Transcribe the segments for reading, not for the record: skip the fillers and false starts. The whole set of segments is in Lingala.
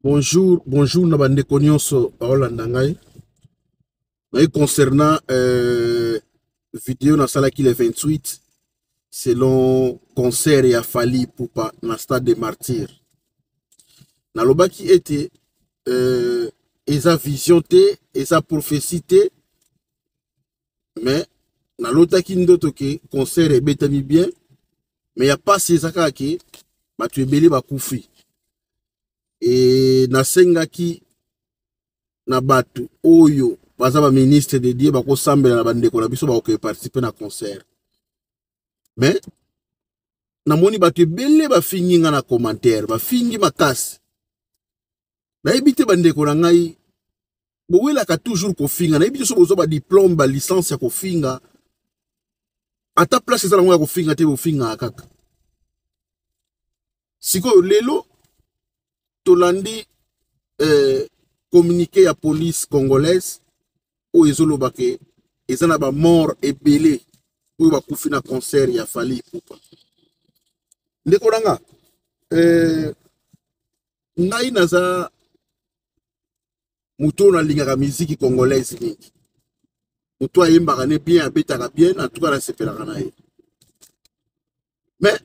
Bonjour, bonjour Nabande Konyonso, Paola Ndangai. Concernant vidéo dans sala qui le 28, selon concert et Fali Poupa dans le stade des martyrs. Dans le qui était, esa vision te, esa prophétie te, mais dans l'autre qui ndoto que concert est bétami bien, mais il n'y a pas ces accords qui, bah tu es belé ba koufi. Et na sengaki na batu oyo baza ba ministre de Dieu bako sambela na bandeko na biso bako participer na concert. Mais namoni batu ebele bafingi nga na commentaire, bafingi makasi. Na ebite bandeko na ngai bowela ka toujours kofinga, na ebite so bozo ba diplôme ba licence ya kofinga. Ata place ezala ngo ya kofinga te bofinga kaka. Siko lelo tolandi communiqué à police congolaise où ils ont baké ils ont ba mort ebelé où ba kufi na concert ya Fali Poupa ndeko nanga ngai naza muto na lingaka musique congolaise mingi muto ayembaka ne bien abetaka bien en tout cas na sepelaka na ye mais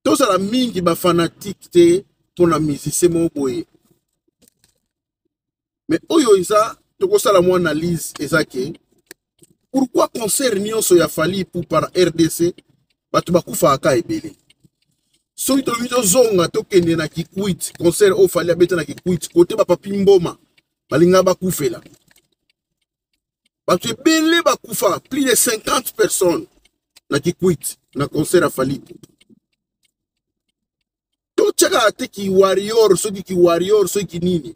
tous la mingi ba fanatique te pour la musicien mo boye. Mais oyo isa toko sala mo analyse ezake pourquoi concert nyonso ya Fali Poupa par RDC batu bakufa aka ebele so ito video zonga tokende na Kikwit concert o Fali abeta na Kikwit côté ba papi mboma balinga bakufela batu ebele bakufa plus de 50 personnes na Kikwit na concert ya Fali to chaka ate ki warrior so ki nini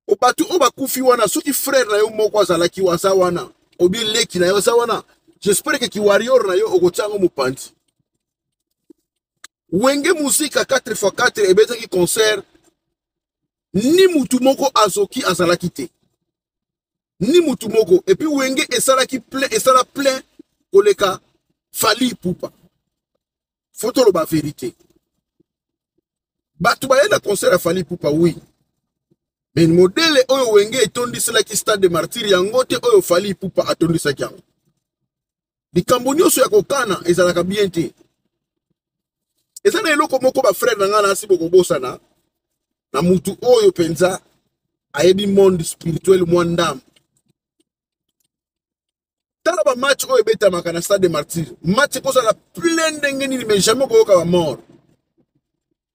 o batu o bakufi wana soki frère na yo moko azalaki wasa wana obi leki na yo sa wana j'espère que ki warrior na yo okotiango mopanzi wenge musika 4x4 ebetaki concert ni mutu moko azoki azalaki te ni mutu moko et puis wenge esalaki plein esala plein koleka Fali Poupa photo lo ba vérité batu ba na concert ya Fali Poupa oui. Mais le modèle oyo wenge etondiselaki stade de martyr yango te oyo Fali Poupa atondisaki yango. Likambo nyonso ya kokana ezalaka bien te. Eza na eloko moko ba frère na nga na asi bokobosana na mutu oyo penza ayebi monde spirituel mwandam. Tala ba match oyo betamaka na stade de martyr. Match kozala plein ndenge nini mais jamais koyoka ba mort.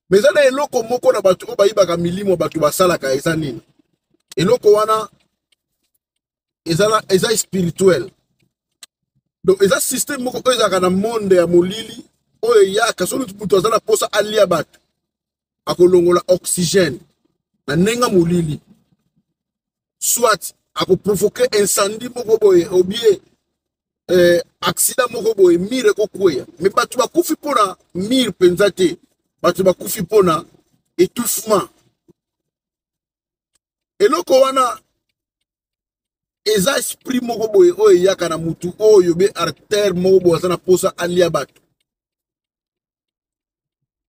Mais ça na eloko moko na batu o bayibaka milimo batu basalaka eza nini eloko wana eza spirituel donc eza système moko oyo ezaka na monde ya molili oyo yaka so mutu azala posa alia batu akolongola oxygène na nenga molili soit akoprovoquer incendie moko boye obie accident moko boye mire kokweya mais batu bakufi pona mire penza te batu bakufi pona étouffement eloko wana eza esprit moko boye oyo yaka na mutu oyo be artère moko boye aza na posa alia batu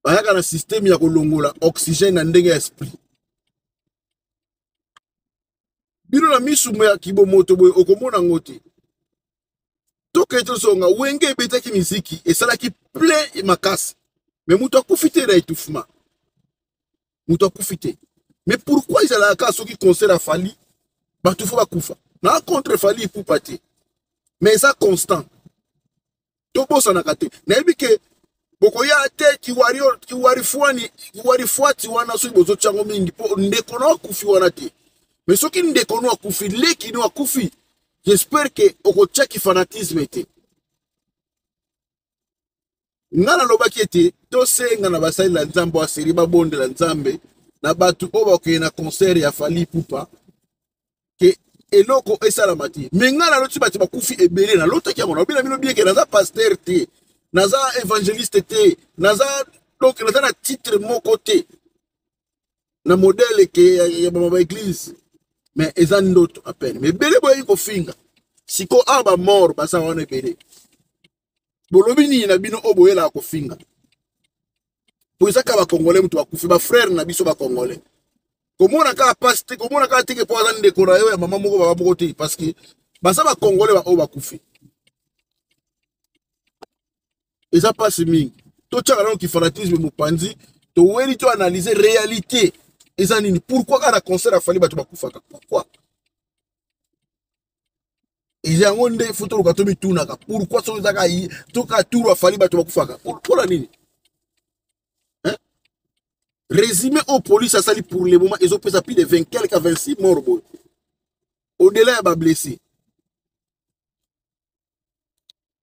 bayaka na système ya kolongola oxygène na ndenge ya esprit bino na misumu ya kibomoto boye okomona ngo te toke tosonga wenge ebetaki miziki esalaki plein makasi mais mutu akufi te na étouffement mutu akufi te mais pourquoi ils allaient à soki concert à Fali batu fo bakufa na contre Fali Poupa te mais ça constant to bossa na kate na yebi ke bokoya te ki wari fuati wana so bozo chango mingi po ndeko no akufi wana te mais soki ndeko no akufi leki no akufi j'espère que okochaki fanatisme te ngana lobaki ete to senga na basali la nzambe wa seri babonde la nzambe na batu oba ke na concert ya Fali Poupa ke eloko esala te mais ngana loti bati bakufi ebele na lotaki yango na obina bino bien ke naza pasteur te naza évangéliste te naza donc naza na titre moko te na modèle ke ya ba église mais eza ndoto à peine mais bele boyi ko finga siko aba mort basa wana ebele bolobi ni na bino oboyela ko finga po ezaka ba congolais mutu akufi ba frère na biso ba congolais comment on a ka passe comment on a ka teke po azan décorer ya maman moko baba moko te parce que basa ba congolais ba o ba kufi eza passe mingi to tchaka na ki fanatisme mopanzi to weni to analyser réalité eza nini pourquoi ka na concert afali bato bakufaka pourquoi eza ngonde futo luka to mitunaka pourquoi so zaka yi to ka tour afali bato bakufaka pourquoi nini hein résumé au police asali pour le moment ils ont pesé plus de 20 quelques 26 morts au delà ya ba blessés